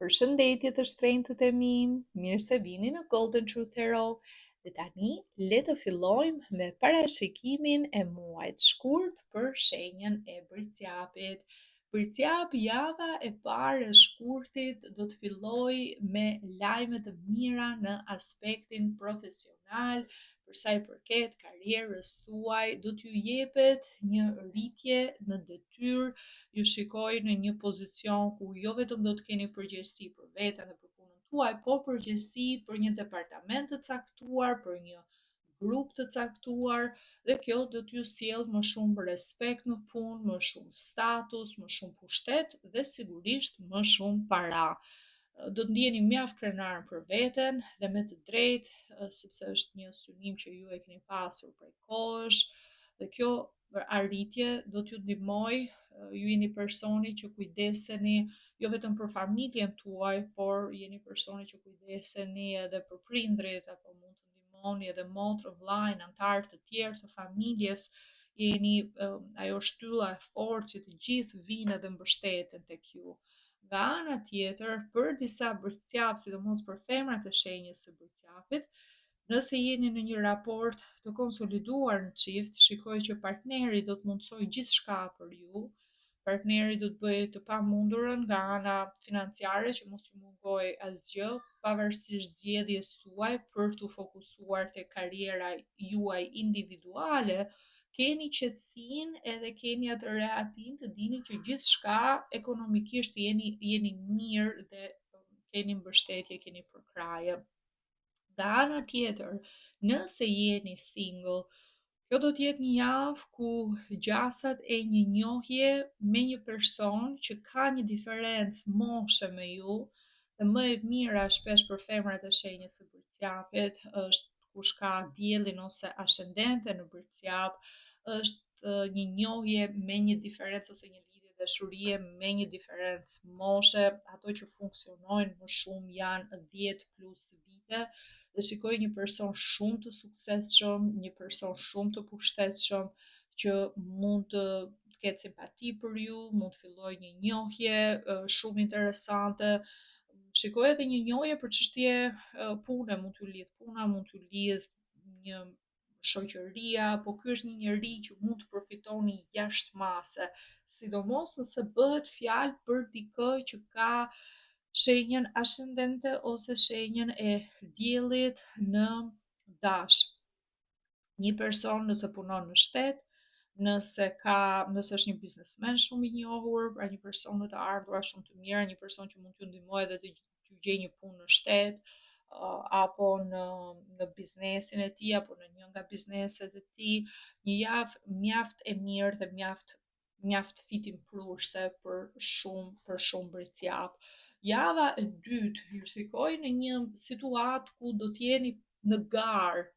Përshëndetje të shtrenjtët e mi, mirë se vini në Golden Truth Tarot. Dhe tani, le të fillojmë me parashikimin e muajit shkurt për shenjën e Bërqapit. Bërqap, java e parë e shkurtit do të filloj me lajme të mira në aspektin profesional, për sa i përket karrierës tuaj, do t'ju jepet një rritje në detyrë, ju shikoj në një pozicion ku jo vetëm do të keni përgjegjësi për veten dhe për punën tuaj, por përgjegjësi për një departament të caktuar, për një grup të caktuar, dhe kjo do t'ju sjellë më shumë respekt në punë, më shumë status, më shumë pushtet dhe sigurisht më shumë para. Do të ndjeni mjaft krenar për veten dhe me të drejtë, sepse është një synim që ju e keni pasur prej kohësh, dhe kjo arritje do t'ju ndihmoj. Ju jeni personi që kujdeseni jo vetëm për familjen tuaj, por jeni personi që kujdeseni edhe për prindrit, apo mund të ndihmoni edhe motrën, vllajën, anëtarë të tjerë të familjes. Jeni ajo shtylla e fortë që të gjithë vinë dhe mbështeten tek ju. Nga ana tjetër, për disa bërqap, sidomos për femrat e shenjës së Bërqapit, nëse jeni në një raport të konsoliduar në çift, shikoj që partneri do të mundsojë gjithçka për ju. Partneri do të bëjë të pamundurën nga ana financiare, që mos ju mungoj asgjë, pavarësisht zgjedhjes tuaj për të fokusuar te karriera juaj individuale. Keni qetësinë edhe keni atë rehatin të dini që gjithçka ekonomikisht jeni mirë dhe keni mbështetje, keni përkraje. Nga ana tjetër, nëse jeni single, kjo do t'jetë një javë ku gjasat e një njohje me një person që ka një diferencë moshe me ju, dhe më e mira shpesh për femrat e shenjës së Bërqapit është kush ka diellin ose ascendente në Bërqap, është një njohje me një diferencë ose një lidhje dashurie me një diferencë moshe. Ato që funksionojnë më shumë janë 10 plus vite, dhe shikoj një person shumë të suksesshëm, një person shumë të pushtetshëm që mund të ketë simpati për ju, mund të fillojë një njohje shumë interesante. Shikoj edhe një njohje për çështje pune, mund t'ju lidh puna, mund t'ju lidh një shoqëria, po ky është një njerëz që mund të përfitoni jashtë mase, sidomos nëse bëhet fjalë për dikë që ka shenjën ascendente ose shenjën e diellit në dash. Një person nëse punon në shtet, nëse është një biznesmen shumë i njohur, pra një person me të ardhura shumë të mira, një person që mund t'ju ndihmojë edhe të gjejë një punë në shtet, apo në biznesin e tij, apo në një nga bizneset e tij, një javë mjaft e mirë dhe mjaft fitimprurse për shumë Bërqap. Java e dytë ju shikoj në një situatë ku do t'jeni në garë.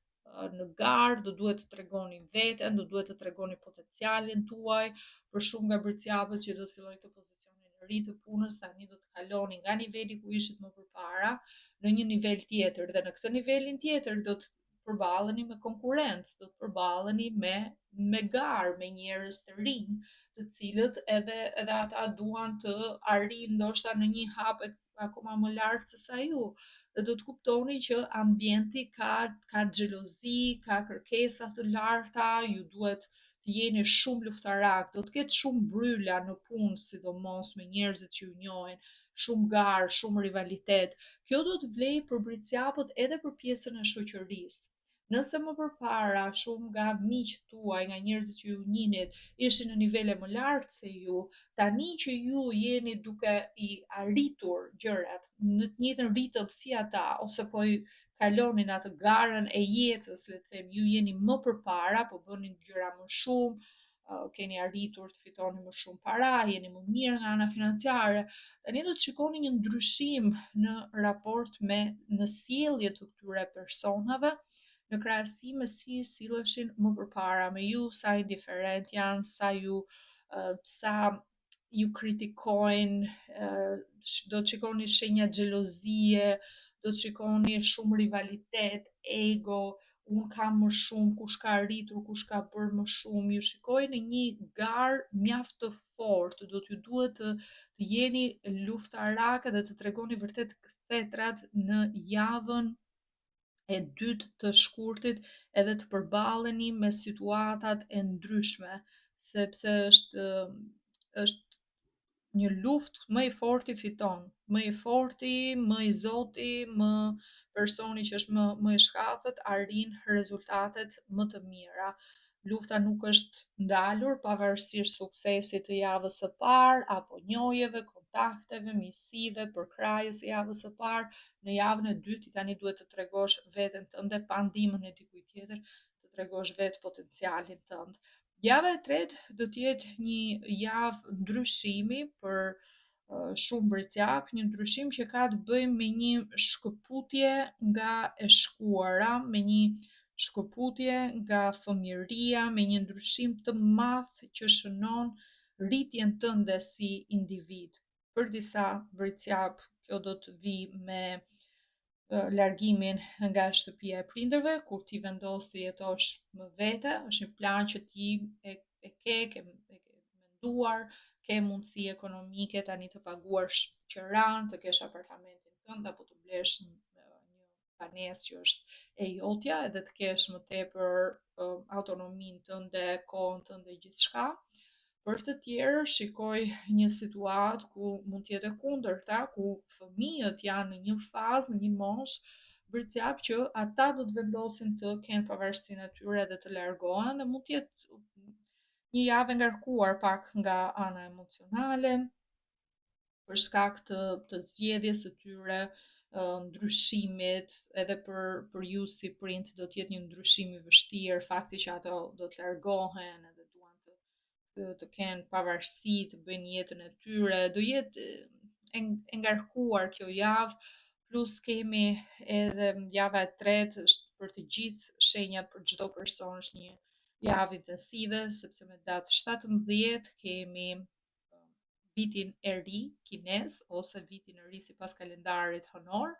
Në garë do duhet të tregoni veten, do duhet të tregoni potencialin tuaj. Për shumë nga Bërqapët që do të fillojnë të pozicionin e ri të punës, tani do të kaloni nga niveli ku ishit më përpara në një nivel tjetër, dhe në këtë nivelin tjetër do të përballeni me konkurrencë, do të përballeni me garë, me njerëz të rinj, të cilët edhe ata duan të arrijnë ndoshta në një hap akoma më lart se sa ju. Dhe do të kuptoni që ambienti ka xhelozi, ka kërkesa të larta, ju duhet të jeni shumë luftarak, do të ketë shumë bryla në punë, sidomos me njerëzit që ju njohin, shumë garë, shumë rivalitet. Kjo do të vlejë për Bërqapët edhe për pjesën e shoqërisë. Nëse më përpara shumë nga miqtë tuaj, nga njerëzit që ju njihnit, ishin në nivele më lartë se ju, tani që ju jeni duke i arritur gjërat në të njëjtën ritëm si ata, ose po i kalonin atë garën e jetës, le të them, ju jeni më përpara, po bënin gjëra më shumë, keni arritur të fitoni më shumë para, jeni më mirë nga ana financiare. Tani do të shikoni një ndryshim në raport në sjellje të këtyre personave, në krahasim me si silleshin më përpara me ju, sa indiferent janë, sa ju kritikojnë, do të shikoni shenja xhelozie, do të shikoni shumë rivalitet, ego, unë kam më shumë, kush ka arritur, kush ka bërë më shumë, ju shikoj në një garë mjaft të fortë, do t'ju duhet të jeni luftarake dhe të tregoni vërtet kthjetrat në javën e dytë të shkurtit edhe të përballeni me situatat e ndryshme, sepse është një luftë më i forti fiton, më i forti, më i zoti, më personi që është më i shkatët arrin rezultatet më të mira. Lufta nuk është ndalur pavarësisht suksesit të javës së parë apo njojeve, kontakteve, misive, përkrajës së javës së parë. Në javën e dytë tani duhet të tregosh veten tënde pa ndihmën e dikujt tjetër, të tregosh vetë potencialin tënd. Java e tretë do të jetë një javë ndryshimi për shumë bërqak, një ndryshim që ka të bëjë me një shkëputje nga e shkuara, me një shkëputje nga fëmijëria, me një ndryshim të madh që shënon rritjen tënde si individ. Për disa bërqak, kjo do të vi me largimin nga shtëpia e prindërve, kur ti vendos të jetosh më vete, është një plan që ti ke menduar, ke mundësi ekonomike tani të paguarsh qëran, të kesh apartamentin tënd apo të blesh një banesë që është e jotja edhe të kesh më tepër autonominë tënde, kohën tënde, gjithçka. Për të tjerë, shikoj një situatë ku mund të jetë e kundërta, ku fëmijët janë në një fazë, në një moshë bërcjak që ata do të vendosin të kenë pavarësinë e tyre dhe të largohen dhe mund të jetë një javë e ngarkuar pak nga ana emocionale për shkak të zgjedhjes së tyre, ndryshimit, edhe për ju si prind do të jetë një ndryshim i vështirë, fakti që ato do të largohen edhe të kenë pavarësi, të bëjnë jetën e tyre, do jetë e ngarkuar kjo javë, plus kemi edhe java e tretë është për të gjithë shenjat për çdo person, është një javë intensive, sepse me datë 17 kemi vitin e ri kines ose vitin e ri sipas kalendarit hënor.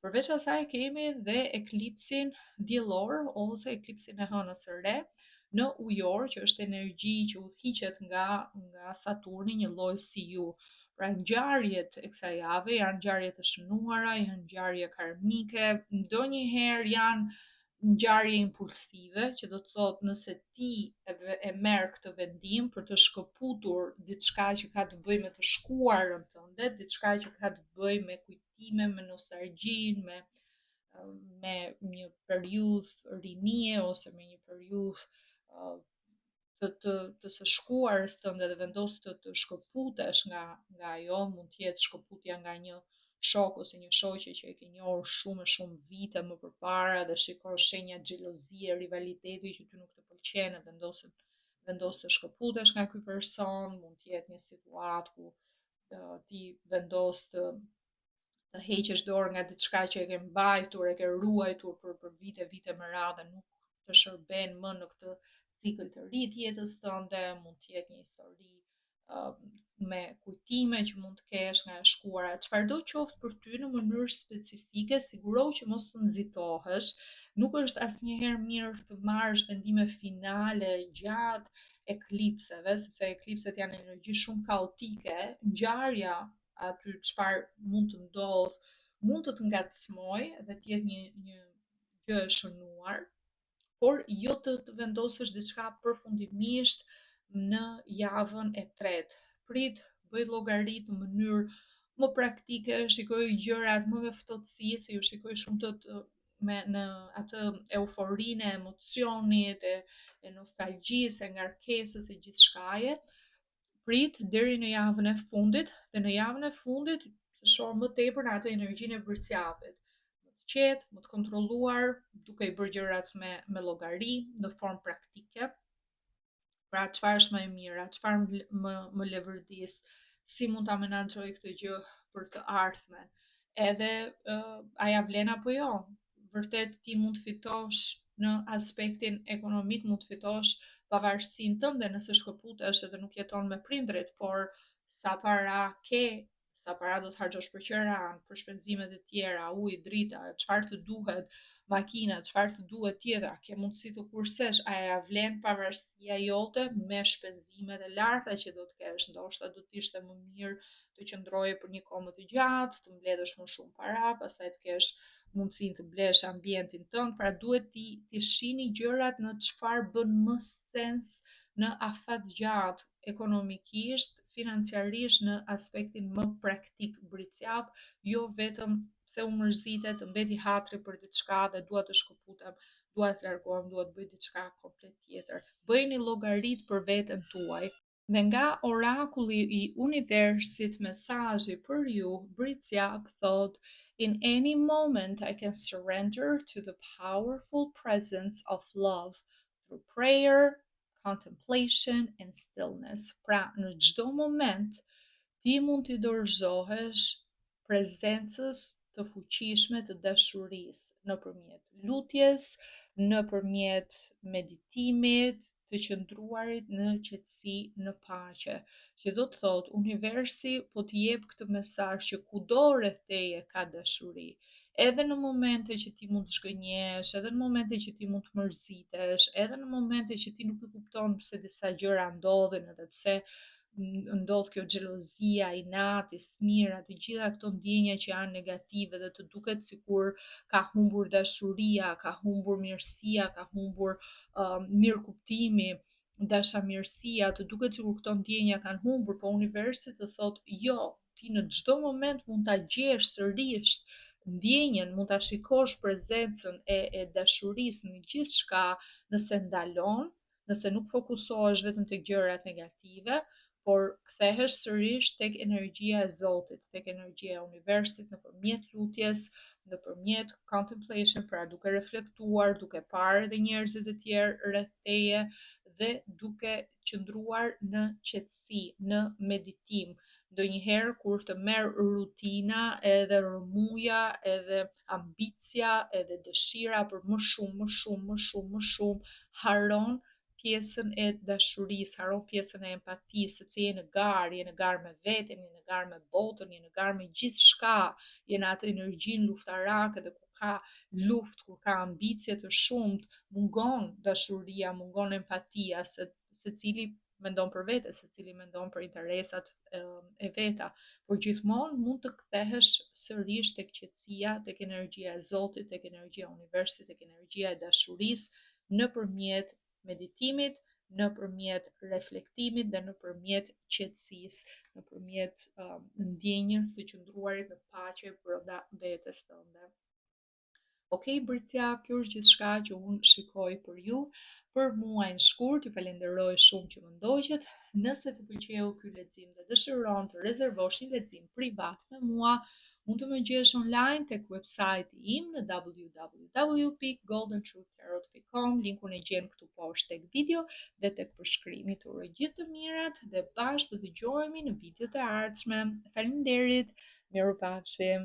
Përveç asaj kemi dhe eklipsin diellor ose eklipsin e hënës së re në ujor, që është energji që udhëhiqet nga Saturni, një lloj si ju. Pra ngjarjet e kësaj jave janë ngjarje të shënuara, janë ngjarje karmike, ndonjëherë janë ngjarje impulsive, që do të thotë nëse ti e merr këtë vendim për të shkëputur diçka që ka të bëjë me të shkuarën tënde, diçka që ka të bëjë me kujtime, me nostalgjinë, me një periudhë rinie ose me një periudhë të së shkuarës tënde dhe vendos të shkëputesh nga ajo, mund të jetë shkëputja nga një shok ose një shoqe që e ke njohur shumë vite më përpara dhe shikon shenja xhelozie, rivaliteti që ty nuk të pëlqen e vendos të shkëputesh nga ky person, mund të jetë një situatë ku ti vendos të heqesh dorë nga diçka që e ke mbajtur, e ke ruajtur për vite me radhë, nuk të shërben më në këtë cikël të ri të jetës tënde, mund të jetë një histori me kujtime që mund të kesh nga e shkuara. Çfarëdo qoftë për ty në mënyrë specifike, siguro që mos të nxitohesh. Nuk është asnjëherë mirë të marrësh vendime finale gjatë eklipseve, sepse eklipset janë energji shumë kaotike. Ngjarja aty çfarë mund të ndodh, mund të ngacmoj dhe të jetë një gjë e shënuar, por jo të vendosësh diçka përfundimisht në javën e tretë. Prit, bëj llogarit në mënyrë më praktike, shikoj gjërat më me ftohtësi, se ju shikoj shumë në atë euforinë e emocionit, e nostalgjisë, e ngarkesës e gjithçkaje. Prit deri në javën e fundit dhe në javën e fundit të shoh më tepër në atë energjinë e bërcjapit, më të qetë, më të kontrolluar, duke i bërë gjërat me llogari, në formë praktike. Pra çfarë është më e mira, çfarë më levërdis, si mund ta menaxhoj këtë gjë për të ardhmen. Edhe a ja vlen apo jo? Vërtet ti mund të fitosh në aspektin ekonomik, mund të fitosh pavarësinë tënde nëse shkëputesh edhe nuk jeton me prindrit, por sa para ke, sa para do të harxhosh për qeran, për shpenzimet e tjera, ujë, drita, çfarë të duhet, makina, çfarë të duhet tjetër, ke mundësi të kursesh, a ja vlen pavarësia jote me shpenzimet e larta që do të kesh, ndoshta do të ishte më mirë të qëndroje për një kohë më të gjatë, të mbledhësh më shumë para, pastaj të kesh mundësinë të blesh ambientin tënd, pra duhet ti shihni gjërat në çfarë bën më sens në afat gjatë, ekonomikisht, financiarisht, në aspektin më praktik britsjap, jo vetëm se u mërzitet, mbeti hatri për diçka dhe dua të shkëputem, dua të largohem, dua të bëj diçka komplet tjetër. Bëjeni llogarit për veten tuaj. Dhe nga orakulli i universit, mesazhi për ju, Britsjap thot: In any moment I can surrender to the powerful presence of love through prayer, contemplation and stillness. Pra, në çdo moment ti mund t'i dorëzohesh prezencës të fuqishme të dashurisë nëpërmjet lutjes, nëpërmjet meditimit, të qëndruarit në qetësi, në paqe. Që do të thotë, universi po të jep këtë mesazh që kudo rreth teje ka dashuri. Edhe në momente që ti mund të zhgënjesh, edhe në momente që ti mund të mërzitesh, edhe në momente që ti nuk e kupton pse disa gjëra ndodhin, edhe pse ndodh kjo xhelozia, inati, smira, të gjitha këto ndjenja që janë negative dhe të duket sikur ka humbur dashuria, ka humbur mirësia, ka humbur mirëkuptimi, dashamirësia, të duket sikur këto ndjenja kanë humbur, po universi të thotë jo, ti në çdo moment mund ta gjesh sërish ndjenjen, mund ta shikosh prezencën e dashurisë në gjithçka nëse ndalon, nëse nuk fokusohesh vetëm tek gjërat negative, por kthehesh sërish tek energjia e Zotit, tek energjia e universit, nëpërmjet lutjes, nëpërmjet contemplation, pra duke reflektuar, duke parë edhe njerëzit e tjerë rreth teje dhe duke qëndruar në qetësi, në meditim. Ndonjëherë kur të merr rutina, edhe rrëmuja, edhe ambicia, edhe dëshira për më shumë, më shumë, më shumë, më shumë, haron pjesën e dashurisë, haron pjesën e empatisë, sepse je në garë me veten, je në garë me botën, je në garë me gjithçka, je në atë energjinë luftarake dhe kur ka luftë, kur ka ambicie të shumt, mungon dashuria, mungon empatia, se secili mendon për vete, secili mendon për interesat e veta, por gjithmonë mund të kthehesh sërish tek qetësia, tek energjia e Zotit, tek energjia e universit, tek energjia e dashurisë nëpërmjet meditimit, nëpërmjet reflektimit dhe nëpërmjet qetësisë, nëpërmjet ndjenjës të qëndruarit në paqe brenda vetes tënde. Okej, Britja, kjo është gjithçka që unë shikoj për ju. Për muajin shkurt, ju falenderoj shumë që më ndoqët. Nëse të pëlqeu ky lexim dhe dëshiron të rezervosh një lexim privat me mua, mund të më gjesh online tek websajti im në www.goldentruthtarot.com. Linkun e gjen këtu poshtë tek video dhe tek përshkrimi. Të uroj gjithë të mirat dhe bashkë të dëgjohemi në videot e ardhshme. Faleminderit, mirupafshim.